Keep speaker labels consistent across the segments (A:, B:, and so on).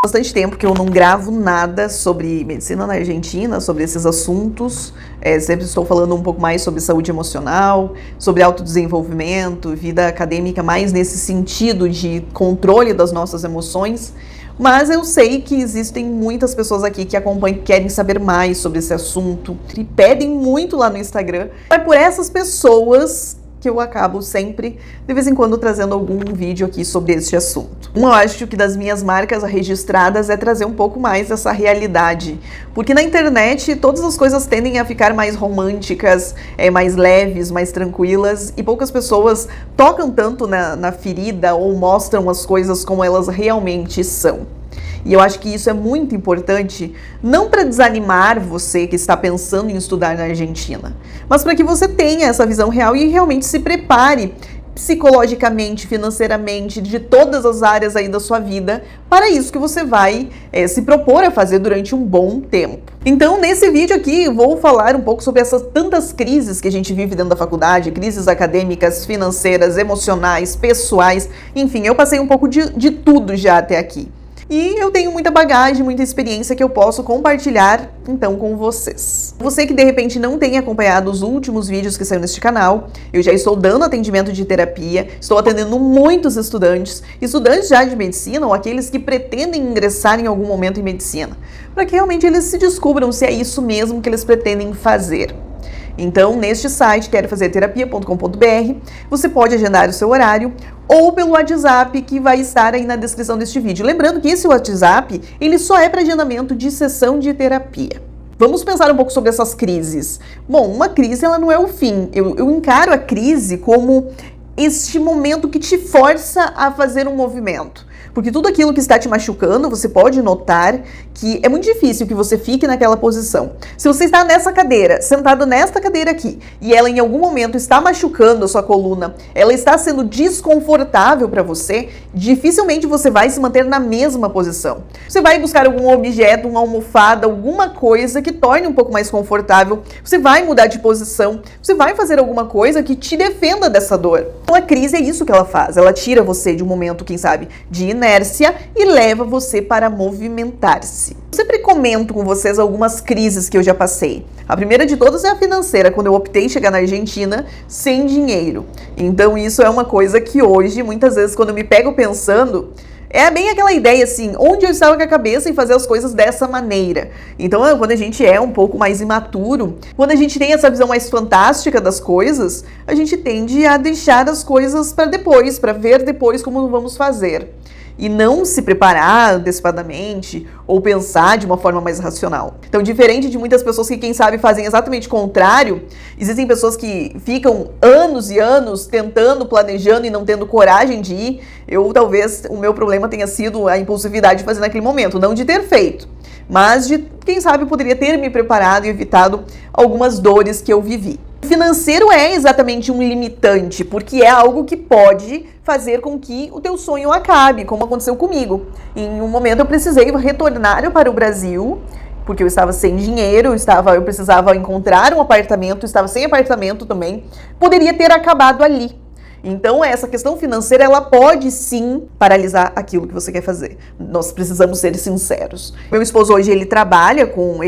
A: Bastante tempo que eu não gravo nada sobre medicina na Argentina, sobre esses assuntos. Sempre estou falando um pouco mais sobre saúde emocional, sobre autodesenvolvimento, vida acadêmica, mais nesse sentido de controle das nossas emoções. Mas eu sei que existem muitas pessoas aqui que acompanham, que querem saber mais sobre esse assunto e pedem muito lá no Instagram. É por essas pessoas que eu acabo sempre, de vez em quando, trazendo algum vídeo aqui sobre este assunto. Eu acho que das minhas marcas registradas é trazer um pouco mais dessa realidade, porque na internet todas as coisas tendem a ficar mais românticas, mais leves, mais tranquilas, e poucas pessoas tocam tanto na ferida ou mostram as coisas como elas realmente são. E eu acho que isso é muito importante, não para desanimar você que está pensando em estudar na Argentina, mas para que você tenha essa visão real e realmente se prepare psicologicamente, financeiramente, de todas as áreas aí da sua vida, para isso que você vai se propor a fazer durante um bom tempo. Então, nesse vídeo aqui, vou falar um pouco sobre essas tantas crises que a gente vive dentro da faculdade, crises acadêmicas, financeiras, emocionais, pessoais, enfim, eu passei um pouco de tudo já até aqui. E eu tenho muita bagagem, muita experiência que eu posso compartilhar, então, com vocês. Você que, de repente, não tem acompanhado os últimos vídeos que saíram neste canal, eu já estou dando atendimento de terapia, estou atendendo muitos estudantes já de medicina ou aqueles que pretendem ingressar em algum momento em medicina, para que realmente eles se descubram se é isso mesmo que eles pretendem fazer. Então, neste site, querofazerterapia.com.br, você pode agendar o seu horário ou pelo WhatsApp que vai estar aí na descrição deste vídeo. Lembrando que esse WhatsApp, ele só é para agendamento de sessão de terapia. Vamos pensar um pouco sobre essas crises. Bom, uma crise, ela não é o fim. Eu encaro a crise como este momento que te força a fazer um movimento. Porque tudo aquilo que está te machucando, você pode notar que é muito difícil que você fique naquela posição. Se você está nessa cadeira, sentado nesta cadeira aqui, e ela em algum momento está machucando a sua coluna, ela está sendo desconfortável para você, dificilmente você vai se manter na mesma posição. Você vai buscar algum objeto, uma almofada, alguma coisa que torne um pouco mais confortável, você vai mudar de posição, você vai fazer alguma coisa que te defenda dessa dor. Então a crise é isso que ela faz, ela tira você de um momento, quem sabe, de inércia e leva você para movimentar-se. Eu sempre comento com vocês algumas crises que eu já passei. A primeira de todas é a financeira, quando eu optei em chegar na Argentina sem dinheiro. Então isso é uma coisa que hoje, muitas vezes, quando eu me pego pensando, é bem aquela ideia assim, onde eu estava com a cabeça em fazer as coisas dessa maneira. Então, quando a gente é um pouco mais imaturo, quando a gente tem essa visão mais fantástica das coisas, a gente tende a deixar as coisas para depois, para ver depois como vamos fazer. E não se preparar antecipadamente ou pensar de uma forma mais racional. Então, diferente de muitas pessoas que, quem sabe, fazem exatamente o contrário, existem pessoas que ficam anos e anos tentando, planejando e não tendo coragem de ir. Talvez, o meu problema tenha sido a impulsividade de fazer naquele momento, não de ter feito, mas de, quem sabe, poderia ter me preparado e evitado algumas dores que eu vivi. O financeiro é exatamente um limitante, porque é algo que pode fazer com que o teu sonho acabe, como aconteceu comigo. Em um momento eu precisei retornar para o Brasil, porque eu estava sem dinheiro, eu precisava encontrar um apartamento, estava sem apartamento também, poderia ter acabado ali. Então, essa questão financeira, ela pode sim paralisar aquilo que você quer fazer. Nós precisamos ser sinceros. Meu esposo hoje, ele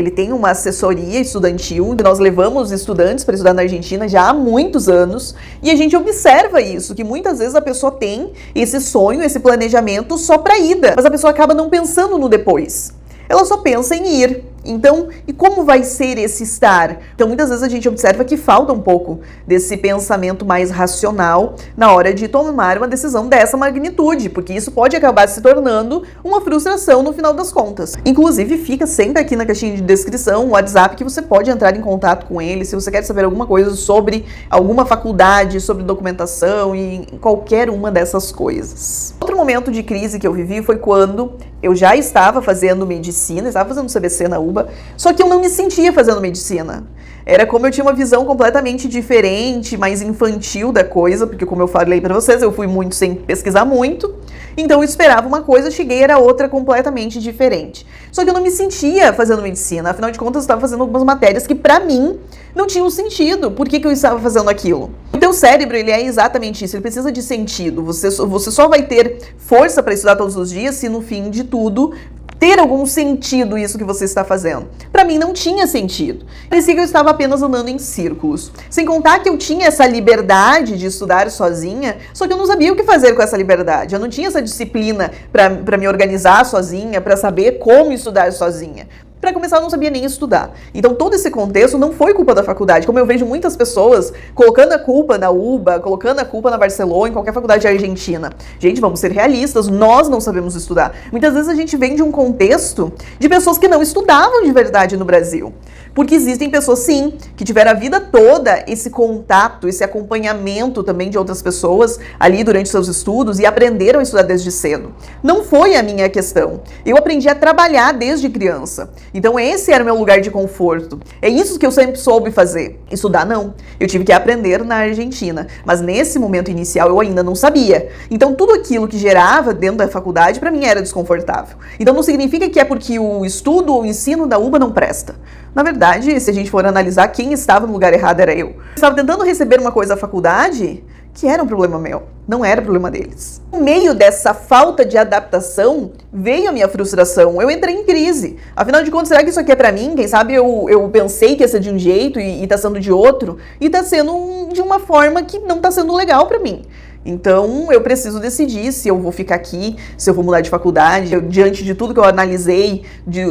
A: tem uma assessoria estudantil, nós levamos estudantes para estudar na Argentina já há muitos anos, e a gente observa isso, que muitas vezes a pessoa tem esse sonho, esse planejamento só para ida, mas a pessoa acaba não pensando no depois. Ela só pensa em ir. Então, e como vai ser esse estar? Então, muitas vezes a gente observa que falta um pouco desse pensamento mais racional na hora de tomar uma decisão dessa magnitude, porque isso pode acabar se tornando uma frustração no final das contas. Inclusive, fica sempre aqui na caixinha de descrição o WhatsApp que você pode entrar em contato com ele se você quer saber alguma coisa sobre alguma faculdade, sobre documentação e qualquer uma dessas coisas. Outro momento de crise que eu vivi foi quando eu já estava fazendo medicina, estava fazendo CBC na UBA, só que eu não me sentia fazendo medicina. Era como eu tinha uma visão completamente diferente, mais infantil da coisa, porque como eu falei para vocês, eu fui muito sem pesquisar muito, então eu esperava uma coisa, cheguei era outra completamente diferente. Só que eu não me sentia fazendo medicina, afinal de contas eu estava fazendo algumas matérias que para mim não tinham sentido. Por que eu estava fazendo aquilo? Então o cérebro, ele é exatamente isso, ele precisa de sentido. Você só vai ter força para estudar todos os dias se no fim de tudo ter algum sentido isso que você está fazendo. Para mim não tinha sentido. Parecia que eu estava apenas andando em círculos. Sem contar que eu tinha essa liberdade de estudar sozinha, só que eu não sabia o que fazer com essa liberdade. Eu não tinha essa disciplina para me organizar sozinha, para saber como estudar sozinha. Para começar, eu não sabia nem estudar. Então, todo esse contexto não foi culpa da faculdade. Como eu vejo muitas pessoas colocando a culpa na UBA, colocando a culpa na Barcelona, em qualquer faculdade argentina. Gente, vamos ser realistas, nós não sabemos estudar. Muitas vezes a gente vem de um contexto de pessoas que não estudavam de verdade no Brasil. Porque existem pessoas, sim, que tiveram a vida toda esse contato, esse acompanhamento também de outras pessoas ali durante seus estudos e aprenderam a estudar desde cedo. Não foi a minha questão. Eu aprendi a trabalhar desde criança. Então esse era o meu lugar de conforto. É isso que eu sempre soube fazer. Estudar não. Eu tive que aprender na Argentina. Mas nesse momento inicial eu ainda não sabia. Então tudo aquilo que gerava dentro da faculdade para mim era desconfortável. Então não significa que é porque o estudo ou o ensino da UBA não presta. Na verdade, se a gente for analisar, quem estava no lugar errado era eu. Eu estava tentando receber uma coisa da faculdade que era um problema meu, não era problema deles. No meio dessa falta de adaptação, veio a minha frustração. Eu entrei em crise. Afinal de contas, será que isso aqui é pra mim? Quem sabe eu pensei que ia ser de um jeito e tá sendo de outro, e tá sendo de uma forma que não tá sendo legal pra mim. Então, eu preciso decidir se eu vou ficar aqui, se eu vou mudar de faculdade. Diante de tudo que eu analisei,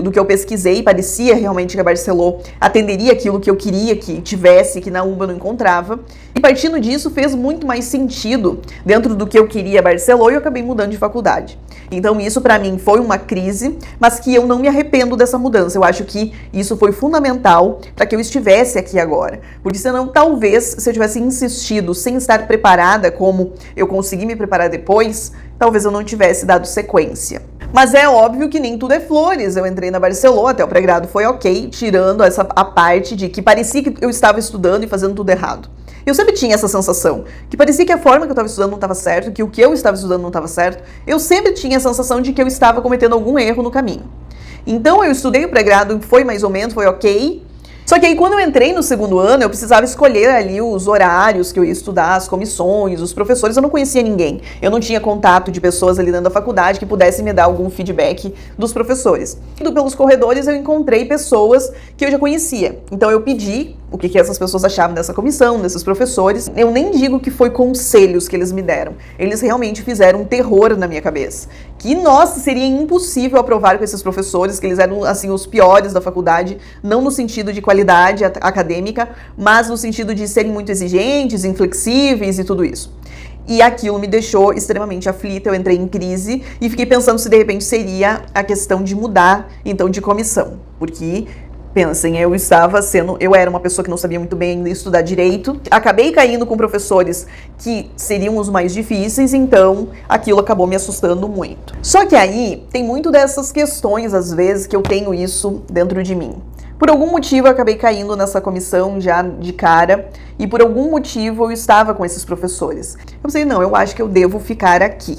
A: do que eu pesquisei, parecia realmente que a Barcelona atenderia aquilo que eu queria que tivesse, que na UBA eu não encontrava. E partindo disso, fez muito mais sentido dentro do que eu queria a Barcelona e eu acabei mudando de faculdade. Então, isso para mim foi uma crise, mas que eu não me arrependo dessa mudança. Eu acho que isso foi fundamental para que eu estivesse aqui agora. Porque senão, talvez, se eu tivesse insistido sem estar preparada como eu consegui me preparar depois, talvez eu não tivesse dado sequência. Mas é óbvio que nem tudo é flores. Eu entrei na Barcelona, até o pré-grado foi ok, tirando a parte de que parecia que eu estava estudando e fazendo tudo errado. Eu sempre tinha essa sensação, que parecia que a forma que eu estava estudando não estava certo, que o que eu estava estudando não estava certo. Eu sempre tinha a sensação de que eu estava cometendo algum erro no caminho. Então eu estudei o pré-grado, foi mais ou menos, foi ok. Só que aí quando eu entrei no segundo ano, eu precisava escolher ali os horários que eu ia estudar, as comissões, os professores, eu não conhecia ninguém. Eu não tinha contato de pessoas ali dentro da faculdade que pudessem me dar algum feedback dos professores. Indo pelos corredores, eu encontrei pessoas que eu já conhecia. Então eu pedi o que essas pessoas achavam dessa comissão, desses professores. Eu nem digo que foi conselhos que eles me deram. Eles realmente fizeram um terror na minha cabeça. Que, nossa, seria impossível aprovar com esses professores, que eles eram, assim, os piores da faculdade, não no sentido de qualidade acadêmica, mas no sentido de serem muito exigentes, inflexíveis e tudo isso. E aquilo me deixou extremamente aflita, eu entrei em crise e fiquei pensando se de repente seria a questão de mudar, então, de comissão. Porque pensem, eu era uma pessoa que não sabia muito bem ainda estudar direito, acabei caindo com professores que seriam os mais difíceis, então aquilo acabou me assustando muito. Só que aí tem muito dessas questões, às vezes, que eu tenho isso dentro de mim. Por algum motivo eu acabei caindo nessa comissão já de cara e por algum motivo eu estava com esses professores. Eu pensei, não, eu acho que eu devo ficar aqui.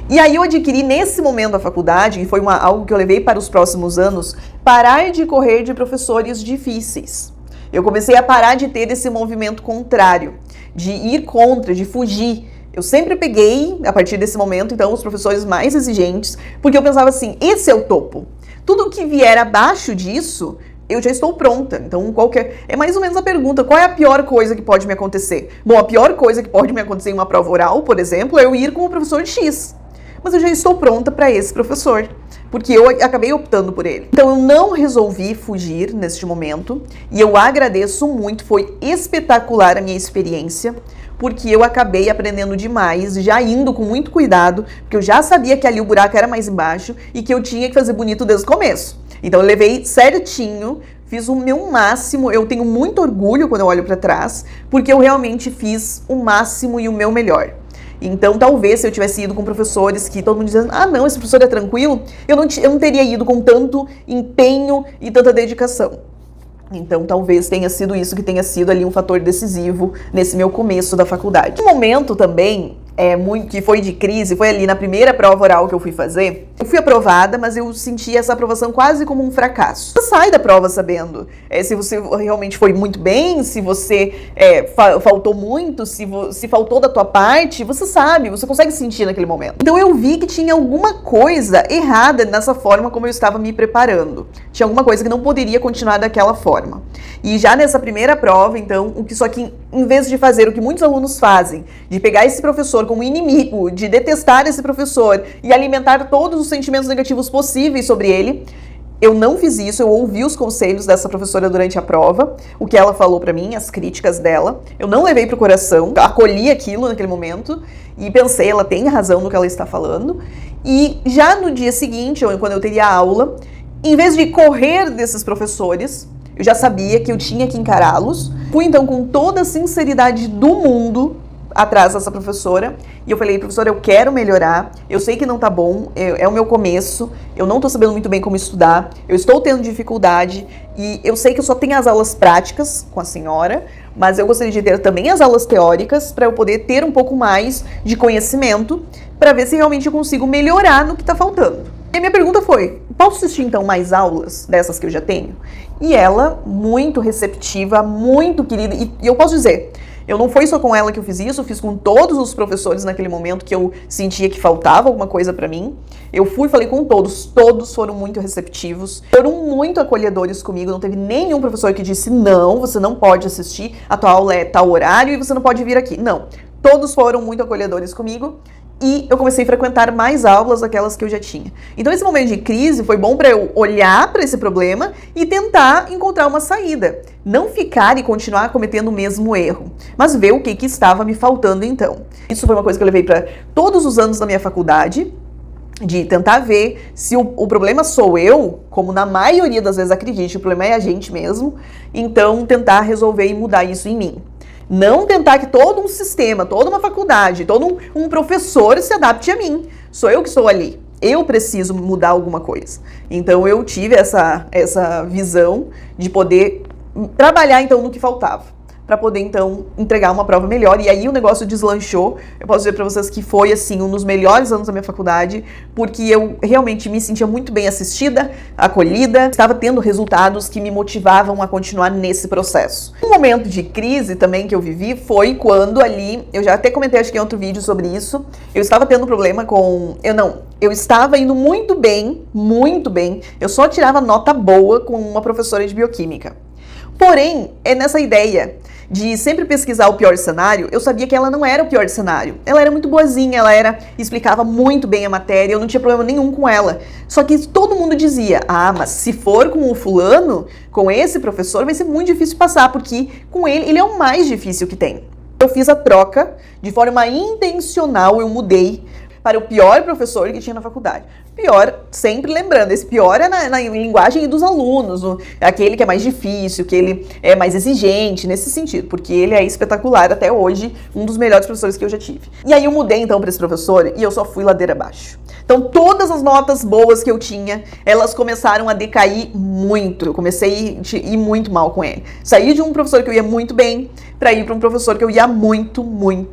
A: E aí eu adquiri nesse momento da faculdade, e foi algo que eu levei para os próximos anos, parar de correr de professores difíceis. Eu comecei a parar de ter esse movimento contrário, de ir contra, de fugir. Eu sempre peguei, a partir desse momento, então, os professores mais exigentes, porque eu pensava assim, esse é o topo. Tudo que vier abaixo disso, eu já estou pronta. Então, é mais ou menos a pergunta, qual é a pior coisa que pode me acontecer? Bom, a pior coisa que pode me acontecer em uma prova oral, por exemplo, é eu ir com o professor X. Mas eu já estou pronta para esse professor, porque eu acabei optando por ele. Então eu não resolvi fugir neste momento, e eu agradeço muito, foi espetacular a minha experiência, porque eu acabei aprendendo demais, já indo com muito cuidado, porque eu já sabia que ali o buraco era mais embaixo e que eu tinha que fazer bonito desde o começo. Então eu levei certinho, fiz o meu máximo, eu tenho muito orgulho quando eu olho para trás, porque eu realmente fiz o máximo e o meu melhor. Então, talvez, se eu tivesse ido com professores que todo mundo dizendo, ah, não, esse professor é tranquilo, eu não teria ido com tanto empenho e tanta dedicação. Então, talvez tenha sido isso que tenha sido ali um fator decisivo nesse meu começo da faculdade. No momento também, que foi de crise, foi ali na primeira prova oral que eu fui fazer. Eu fui aprovada, mas eu senti essa aprovação quase como um fracasso. Você sai da prova sabendo se você realmente foi muito bem, se você faltou muito, se faltou da tua parte, você sabe, você consegue sentir naquele momento. Então eu vi que tinha alguma coisa errada nessa forma como eu estava me preparando. Tinha alguma coisa que não poderia continuar daquela forma. E já nessa primeira prova, então, só que em vez de fazer o que muitos alunos fazem, de pegar esse professor como inimigo, de detestar esse professor e alimentar todos os sentimentos negativos possíveis sobre ele, eu não fiz isso. Eu ouvi os conselhos dessa professora durante a prova, o que ela falou pra mim, as críticas dela. Eu não levei pro coração, acolhi aquilo naquele momento e pensei, ela tem razão no que ela está falando. E já no dia seguinte, quando eu teria aula, em vez de correr desses professores, eu já sabia que eu tinha que encará-los. Fui então com toda a sinceridade do mundo atrás dessa professora e eu falei, professora, eu quero melhorar, eu sei que não tá bom, é o meu começo, eu não tô sabendo muito bem como estudar, eu estou tendo dificuldade e eu sei que eu só tenho as aulas práticas com a senhora, mas eu gostaria de ter também as aulas teóricas para eu poder ter um pouco mais de conhecimento para ver se realmente eu consigo melhorar no que tá faltando. E a minha pergunta foi, posso assistir então mais aulas dessas que eu já tenho? E ela, muito receptiva, muito querida, e eu posso dizer, eu não foi só com ela que eu fiz isso, eu fiz com todos os professores naquele momento que eu sentia que faltava alguma coisa pra mim. Eu fui e falei com todos foram muito receptivos, foram muito acolhedores comigo, não teve nenhum professor que disse, não, você não pode assistir, a tua aula é tal horário e você não pode vir aqui. Não, todos foram muito acolhedores comigo. E eu comecei a frequentar mais aulas daquelas que eu já tinha. Então esse momento de crise foi bom para eu olhar para esse problema e tentar encontrar uma saída. Não ficar e continuar cometendo o mesmo erro, mas ver o que estava me faltando então. Isso foi uma coisa que eu levei para todos os anos da minha faculdade, de tentar ver se o problema sou eu, como na maioria das vezes acredite, o problema é a gente mesmo, então tentar resolver e mudar isso em mim. Não tentar que todo um sistema, toda uma faculdade, todo um professor se adapte a mim. Sou eu que estou ali. Eu preciso mudar alguma coisa. Então eu tive essa visão de poder trabalhar então no que faltava, para poder então entregar uma prova melhor. E aí o negócio deslanchou. Eu posso dizer para vocês que foi assim um dos melhores anos da minha faculdade, porque eu realmente me sentia muito bem assistida, acolhida, estava tendo resultados que me motivavam a continuar nesse processo. Um momento de crise também que eu vivi foi quando ali, eu já até comentei acho que em outro vídeo sobre isso, eu estava tendo problema com, eu estava indo muito bem, eu só tirava nota boa com uma professora de bioquímica. Porém, é nessa ideia de sempre pesquisar o pior cenário, eu sabia que ela não era o pior cenário. Ela era muito boazinha, explicava muito bem a matéria, eu não tinha problema nenhum com ela. Só que todo mundo dizia, mas se for com o fulano, com esse professor, vai ser muito difícil passar, porque com ele é o mais difícil que tem. Eu fiz a troca, de forma intencional, eu mudei para o pior professor que tinha na faculdade. Pior, sempre lembrando, esse pior é na linguagem dos alunos, aquele que é mais difícil, que ele é mais exigente, nesse sentido, porque ele é espetacular até hoje, um dos melhores professores que eu já tive. E aí eu mudei então para esse professor e eu só fui ladeira abaixo. Então todas as notas boas que eu tinha, elas começaram a decair muito. Eu comecei a ir muito mal com ele. Saí de um professor que eu ia muito bem para ir para um professor que eu ia muito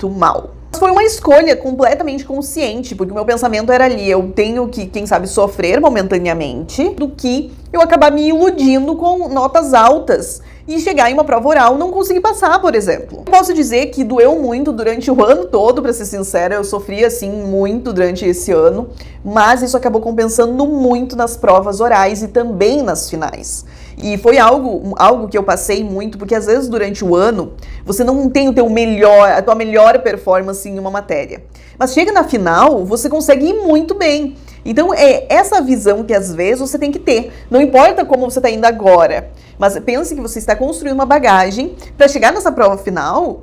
A: mal. Foi uma escolha completamente consciente, porque o meu pensamento era ali, eu tenho que, quem sabe, sofrer momentaneamente, do que eu acabar me iludindo com notas altas e chegar em uma prova oral não conseguir passar, por exemplo. Eu posso dizer que doeu muito durante o ano todo, pra ser sincera, eu sofri assim muito durante esse ano, mas isso acabou compensando muito nas provas orais e também nas finais. E foi algo que eu passei muito, porque às vezes durante o ano você não tem a tua melhor performance em uma matéria. Mas chega na final, você consegue ir muito bem. Então é essa visão que às vezes você tem que ter. Não importa como você está indo agora, mas pense que você está construindo uma bagagem para chegar nessa prova final,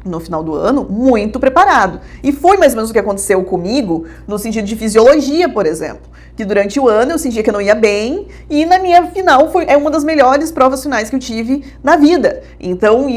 A: no final do ano, muito preparado. E foi mais ou menos o que aconteceu comigo no sentido de fisiologia, por exemplo. Que durante o ano eu sentia que eu não ia bem e na minha final é uma das melhores provas finais que eu tive na vida. Então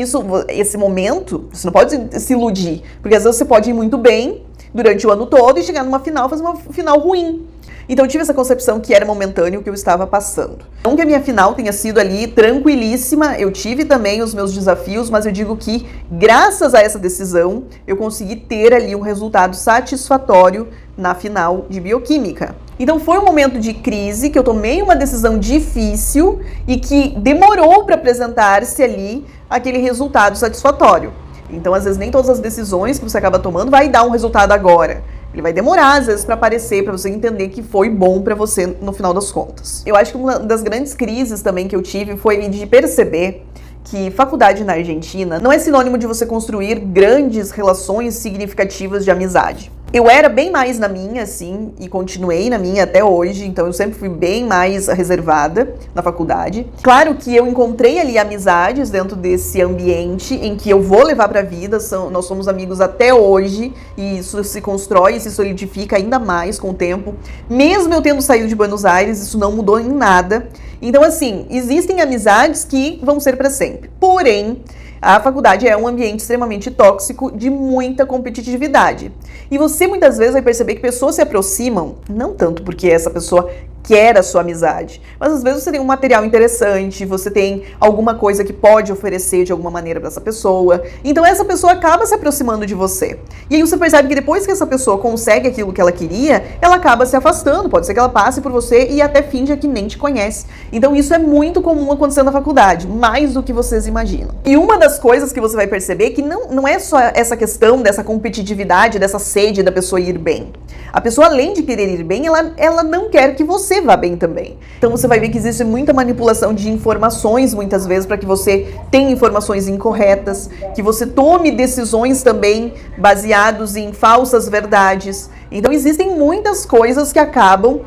A: esse momento, você não pode se iludir, porque às vezes você pode ir muito bem durante o ano todo e chegar numa final, fazer uma final ruim. Então eu tive essa concepção que era momentâneo o que eu estava passando. Não que a minha final tenha sido ali tranquilíssima, eu tive também os meus desafios, mas eu digo que graças a essa decisão eu consegui ter ali um resultado satisfatório na final de bioquímica. Então foi um momento de crise que eu tomei uma decisão difícil e que demorou para apresentar-se ali aquele resultado satisfatório. Então, às vezes, nem todas as decisões que você acaba tomando vai dar um resultado agora. Ele vai demorar, às vezes, para aparecer, para você entender que foi bom para você no final das contas. Eu acho que uma das grandes crises também que eu tive foi de perceber que faculdade na Argentina não é sinônimo de você construir grandes relações significativas de amizade. Eu era bem mais na minha, assim, e continuei na minha até hoje, então eu sempre fui bem mais reservada na faculdade. Claro que eu encontrei ali amizades dentro desse ambiente em que eu vou levar pra vida, nós somos amigos até hoje, e isso se constrói, se solidifica ainda mais com o tempo. Mesmo eu tendo saído de Buenos Aires, isso não mudou em nada. Então, assim, existem amizades que vão ser para sempre. Porém, a faculdade é um ambiente extremamente tóxico de muita competitividade. E você muitas vezes vai perceber que pessoas se aproximam, não tanto porque essa pessoa quer a sua amizade, mas às vezes você tem um material interessante, você tem alguma coisa que pode oferecer de alguma maneira para essa pessoa, então essa pessoa acaba se aproximando de você. E aí você percebe que depois que essa pessoa consegue aquilo que ela queria, ela acaba se afastando, pode ser que ela passe por você e até finja que nem te conhece. Então isso é muito comum acontecer na faculdade, mais do que vocês imaginam. E uma das coisas que você vai perceber é que não é só essa questão dessa competitividade, dessa sede da pessoa ir bem. A pessoa, além de querer ir bem, ela não quer que você vá bem também. Então você vai ver que existe muita manipulação de informações, muitas vezes, para que você tenha informações incorretas, que você tome decisões também baseados em falsas verdades. Então existem muitas coisas que acabam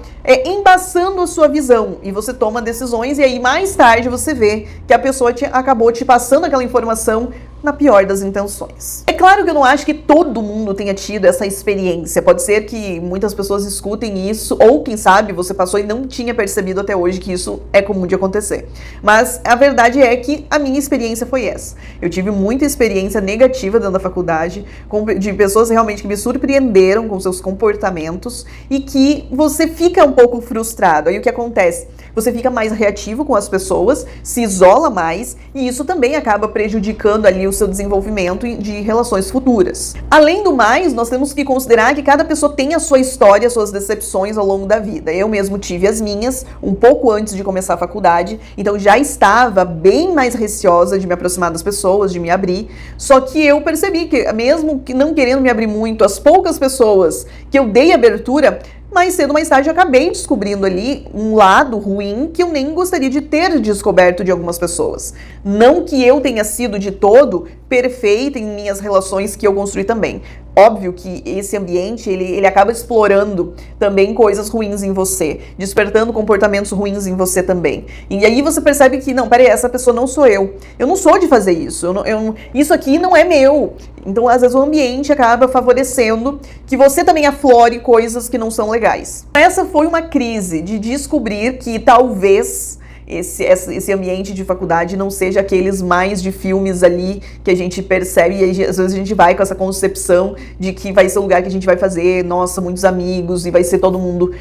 A: embaçando a sua visão e você toma decisões e aí mais tarde você vê que a pessoa acabou te passando aquela informação na pior das intenções. É claro que eu não acho que todo mundo tenha tido essa experiência. Pode ser que muitas pessoas escutem isso ou, quem sabe, você passou e não tinha percebido até hoje que isso é comum de acontecer. Mas a verdade é que a minha experiência foi essa. Eu tive muita experiência negativa dentro da faculdade, de pessoas realmente que me surpreenderam com seus comportamentos e que você fica um pouco frustrado. Aí o que acontece? Você fica mais reativo com as pessoas, se isola mais e isso também acaba prejudicando ali o seu desenvolvimento de relações futuras. Além do mais, nós temos que considerar que cada pessoa tem a sua história, suas decepções ao longo da vida. Eu mesmo tive as minhas um pouco antes de começar a faculdade, então já estava bem mais receosa de me aproximar das pessoas, de me abrir, só que eu percebi que mesmo que não querendo me abrir muito, as poucas pessoas que eu dei abertura, mais cedo ou mais tarde eu acabei descobrindo ali um lado ruim que eu nem gostaria de ter descoberto de algumas pessoas. Não que eu tenha sido de todo perfeita em minhas relações que eu construí também. Óbvio que esse ambiente, ele acaba explorando também coisas ruins em você, despertando comportamentos ruins em você também. E aí você percebe que, não, peraí, essa pessoa não sou eu. Eu não sou de fazer isso. Isso aqui não é meu. Então, às vezes, o ambiente acaba favorecendo que você também aflore coisas que não são legais. Essa foi uma crise de descobrir que talvez esse ambiente de faculdade não seja aqueles mais de filmes ali que a gente percebe e às vezes a gente vai com essa concepção de que vai ser o lugar que a gente vai fazer, nossa, muitos amigos e vai ser todo mundo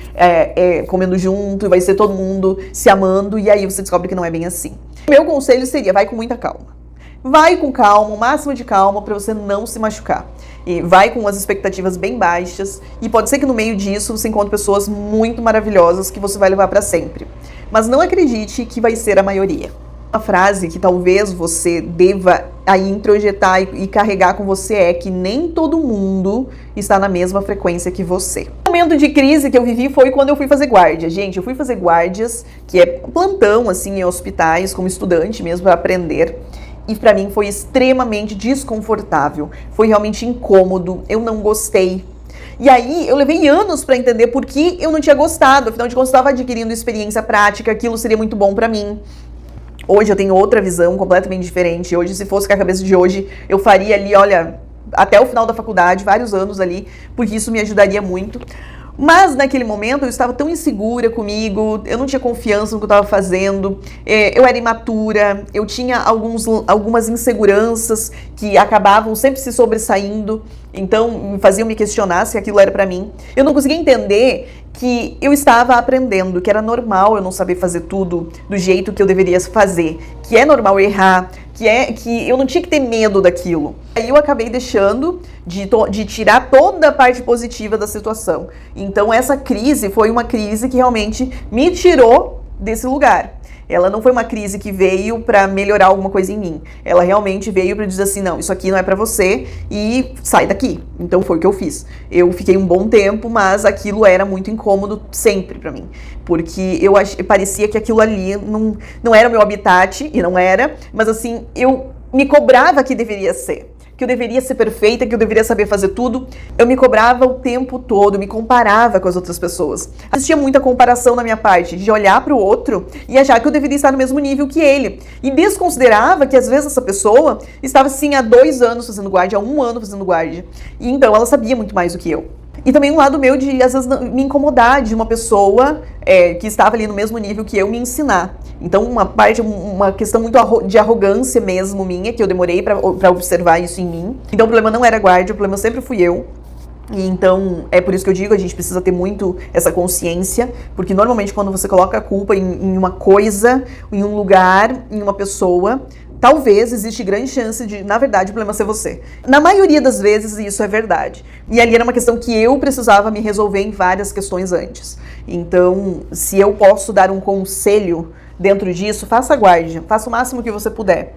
A: comendo junto e vai ser todo mundo se amando e aí você descobre que não é bem assim. Meu conselho seria, vai com muita calma. Vai com calma, o máximo de calma para você não se machucar. E vai com as expectativas bem baixas e pode ser que no meio disso você encontre pessoas muito maravilhosas que você vai levar para sempre. Mas não acredite que vai ser a maioria. Uma frase que talvez você deva aí introjetar e carregar com você é que nem todo mundo está na mesma frequência que você. O momento de crise que eu vivi foi quando eu fui fazer guarda. Gente, eu fui fazer guardas, que é plantão assim em hospitais, como estudante mesmo, para aprender. E pra mim foi extremamente desconfortável, foi realmente incômodo, eu não gostei. E aí eu levei anos pra entender por que eu não tinha gostado, afinal de contas eu estava adquirindo experiência prática, aquilo seria muito bom pra mim. Hoje eu tenho outra visão completamente diferente, hoje se fosse com a cabeça de hoje eu faria ali, olha, até o final da faculdade, vários anos ali, porque isso me ajudaria muito. Mas naquele momento eu estava tão insegura comigo, eu não tinha confiança no que eu estava fazendo, eu era imatura, eu tinha algumas inseguranças que acabavam sempre se sobressaindo, então me faziam me questionar se aquilo era para mim. Eu não conseguia entender que eu estava aprendendo, que era normal eu não saber fazer tudo do jeito que eu deveria fazer, que é normal errar, que eu não tinha que ter medo daquilo. Aí eu acabei deixando de tirar toda a parte positiva da situação. Então essa crise foi uma crise que realmente me tirou desse lugar. Ela não foi uma crise que veio para melhorar alguma coisa em mim. Ela realmente veio para dizer assim, não, isso aqui não é para você e sai daqui. Então foi o que eu fiz. Eu fiquei um bom tempo, mas aquilo era muito incômodo sempre para mim. Porque parecia que aquilo ali não era o meu habitat, e não era, mas assim, eu me cobrava que deveria ser. Que eu deveria ser perfeita, que eu deveria saber fazer tudo. Eu me cobrava o tempo todo, me comparava com as outras pessoas. Existia muita comparação na minha parte, de olhar para o outro e achar que eu deveria estar no mesmo nível que ele. E desconsiderava que às vezes essa pessoa estava assim há 2 anos fazendo guarda, há 1 ano fazendo guarda. E então ela sabia muito mais do que eu. E também um lado meu de, às vezes, me incomodar de uma pessoa que estava ali no mesmo nível que eu me ensinar. Então, uma questão muito de arrogância mesmo minha, que eu demorei para observar isso em mim. Então, o problema não era a guarda, o problema sempre fui eu. E então, é por isso que eu digo, a gente precisa ter muito essa consciência, porque normalmente quando você coloca a culpa em uma coisa, em um lugar, em uma pessoa, talvez existe grande chance de, na verdade, o problema ser você. Na maioria das vezes, isso é verdade. E ali era uma questão que eu precisava me resolver em várias questões antes. Então, se eu posso dar um conselho dentro disso, faça a guarda, faça o máximo que você puder.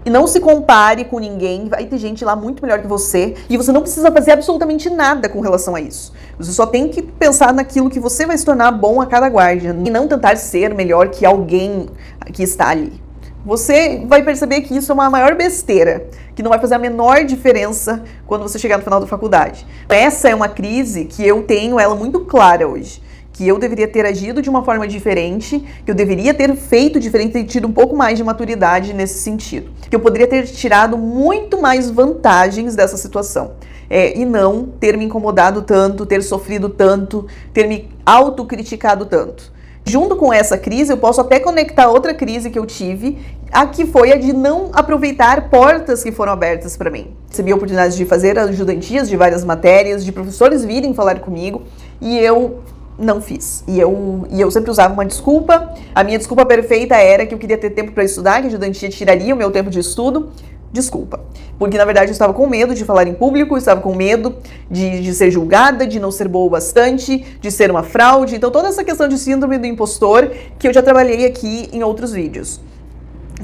A: E não se compare com ninguém, vai ter gente lá muito melhor que você, e você não precisa fazer absolutamente nada com relação a isso. Você só tem que pensar naquilo que você vai se tornar bom a cada guarda, e não tentar ser melhor que alguém que está ali. Você vai perceber que isso é uma maior besteira, que não vai fazer a menor diferença quando você chegar no final da faculdade. Essa é uma crise que eu tenho ela muito clara hoje, que eu deveria ter agido de uma forma diferente, que eu deveria ter feito diferente, ter tido um pouco mais de maturidade nesse sentido, que eu poderia ter tirado muito mais vantagens dessa situação. E não ter me incomodado tanto, ter sofrido tanto, ter me autocriticado tanto. Junto com essa crise, eu posso até conectar outra crise que eu tive, a que foi a de não aproveitar portas que foram abertas para mim. Recebi a oportunidade de fazer ajudantias de várias matérias, de professores virem falar comigo, e eu não fiz. E eu sempre usava uma desculpa. A minha desculpa perfeita era que eu queria ter tempo para estudar, que a ajudantia tiraria o meu tempo de estudo. Desculpa. Porque, na verdade, eu estava com medo de falar em público, eu estava com medo de ser julgada, de não ser boa o bastante, de ser uma fraude. Então, toda essa questão de síndrome do impostor, que eu já trabalhei aqui em outros vídeos.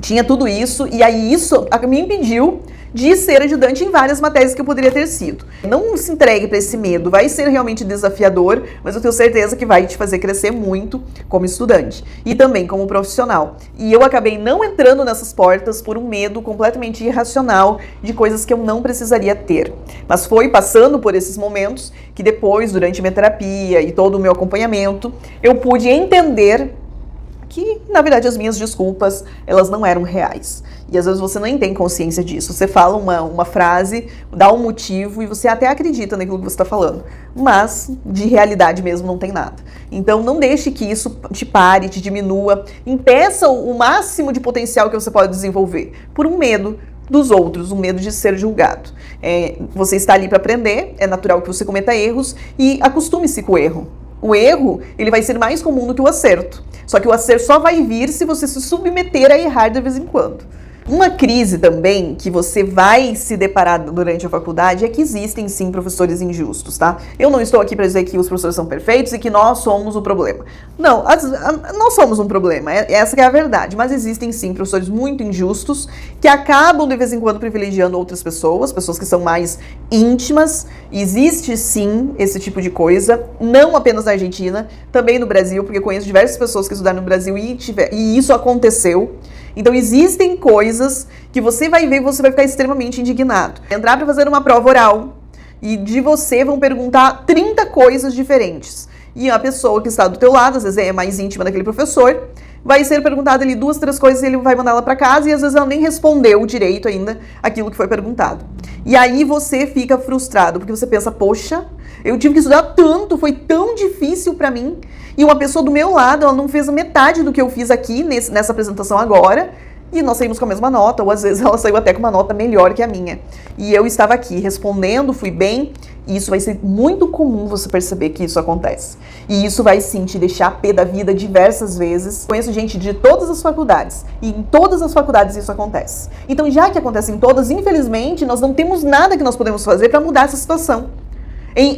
A: Tinha tudo isso, e aí isso me impediu de ser ajudante em várias matérias que eu poderia ter sido. Não se entregue para esse medo, vai ser realmente desafiador, mas eu tenho certeza que vai te fazer crescer muito como estudante e também como profissional. E eu acabei não entrando nessas portas por um medo completamente irracional de coisas que eu não precisaria ter. Mas foi passando por esses momentos que depois, durante minha terapia e todo o meu acompanhamento, eu pude entender que, na verdade, as minhas desculpas, elas não eram reais. E às vezes você nem tem consciência disso. Você fala uma frase, dá um motivo e você até acredita naquilo que você está falando. Mas, de realidade mesmo, não tem nada. Então, não deixe que isso te pare, te diminua, impeça o máximo de potencial que você pode desenvolver. Por um medo dos outros, um medo de ser julgado. Você está ali para aprender, é natural que você cometa erros e acostume-se com o erro. O erro, ele vai ser mais comum do que o acerto. Só que o acerto só vai vir se você se submeter a errar de vez em quando. Uma crise também que você vai se deparar durante a faculdade é que existem sim professores injustos, tá? Eu não estou aqui para dizer que os professores são perfeitos e que nós somos o problema. Não, nós somos um problema, essa que é a verdade, mas existem sim professores muito injustos que acabam de vez em quando privilegiando outras pessoas que são mais íntimas. Existe sim esse tipo de coisa, não apenas na Argentina, também no Brasil, porque eu conheço diversas pessoas que estudaram no Brasil e isso aconteceu. Então existem coisas que você vai ver e você vai ficar extremamente indignado. Entrar para fazer uma prova oral e de você vão perguntar 30 coisas diferentes. E a pessoa que está do teu lado, às vezes é mais íntima daquele professor, vai ser perguntada ali 2, 3 coisas e ele vai mandar ela para casa e às vezes ela nem respondeu direito ainda aquilo que foi perguntado. E aí você fica frustrado, porque você pensa, poxa, eu tive que estudar tanto, foi tão difícil para mim, e uma pessoa do meu lado, ela não fez a metade do que eu fiz aqui nessa apresentação agora, e nós saímos com a mesma nota, ou às vezes ela saiu até com uma nota melhor que a minha. E eu estava aqui respondendo, fui bem, e isso vai ser muito comum você perceber que isso acontece. E isso vai sim te deixar pé da vida diversas vezes. Conheço gente de todas as faculdades, e em todas as faculdades isso acontece. Então, já que acontece em todas, infelizmente, nós não temos nada que nós podemos fazer para mudar essa situação.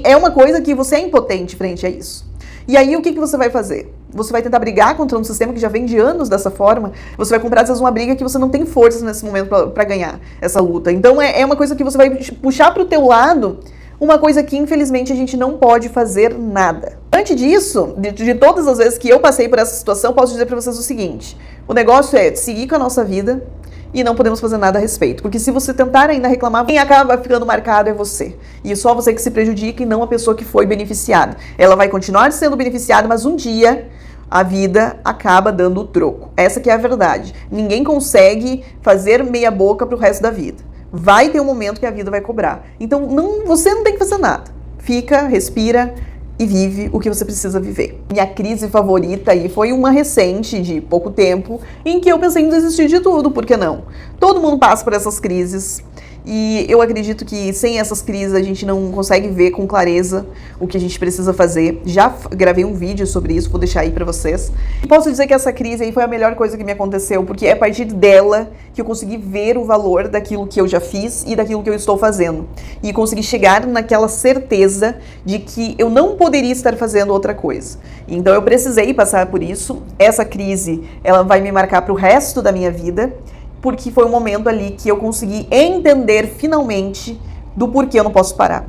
A: É uma coisa que você é impotente frente a isso. E aí, o que você vai fazer? Você vai tentar brigar contra um sistema que já vem de anos dessa forma. Você vai comprar, às vezes, uma briga que você não tem forças nesse momento para ganhar essa luta. Então, é uma coisa que você vai puxar para o teu lado, uma coisa que, infelizmente, a gente não pode fazer nada. Antes disso, de todas as vezes que eu passei por essa situação, posso dizer para vocês o seguinte. O negócio é seguir com a nossa vida e não podemos fazer nada a respeito. Porque se você tentar ainda reclamar, quem acaba ficando marcado é você. E só você que se prejudica e não a pessoa que foi beneficiada. Ela vai continuar sendo beneficiada, mas um dia a vida acaba dando o troco. Essa que é a verdade. Ninguém consegue fazer meia boca pro resto da vida. Vai ter um momento que a vida vai cobrar. Então você não tem que fazer nada. Fica, respira e vive o que você precisa viver. Minha crise favorita aí foi uma recente, de pouco tempo, em que eu pensei em desistir de tudo, por que não? Todo mundo passa por essas crises. E eu acredito que sem essas crises a gente não consegue ver com clareza o que a gente precisa fazer. Já gravei um vídeo sobre isso, vou deixar aí pra vocês. E posso dizer que essa crise aí foi a melhor coisa que me aconteceu, porque é a partir dela que eu consegui ver o valor daquilo que eu já fiz e daquilo que eu estou fazendo. E consegui chegar naquela certeza de que eu não poderia estar fazendo outra coisa. Então eu precisei passar por isso. Essa crise, ela vai me marcar pro resto da minha vida, porque foi um momento ali que eu consegui entender finalmente do porquê eu não posso parar.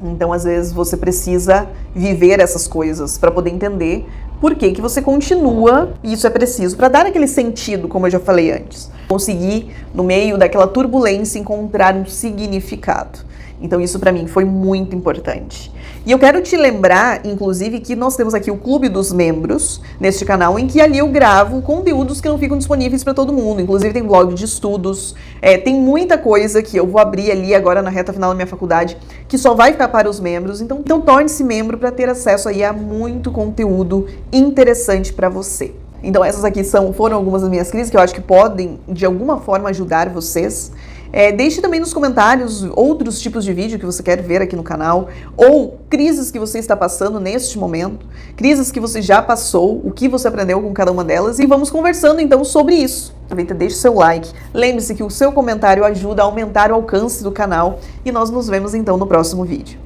A: Então, às vezes, você precisa viver essas coisas para poder entender por que você continua, e isso é preciso para dar aquele sentido, como eu já falei antes. Conseguir, no meio daquela turbulência, encontrar um significado. Então, isso para mim foi muito importante. E eu quero te lembrar, inclusive, que nós temos aqui o Clube dos Membros neste canal, em que ali eu gravo conteúdos que não ficam disponíveis para todo mundo. Inclusive tem blog de estudos, tem muita coisa que eu vou abrir ali agora na reta final da minha faculdade, que só vai ficar para os membros. Então torne-se membro para ter acesso aí a muito conteúdo interessante para você. Então essas aqui foram algumas das minhas crises que eu acho que podem, de alguma forma, ajudar vocês. Deixe também nos comentários outros tipos de vídeo que você quer ver aqui no canal, ou crises que você está passando neste momento, crises que você já passou, o que você aprendeu com cada uma delas, e vamos conversando então sobre isso. Aproveita, deixe seu like, lembre-se que o seu comentário ajuda a aumentar o alcance do canal, e nós nos vemos então no próximo vídeo.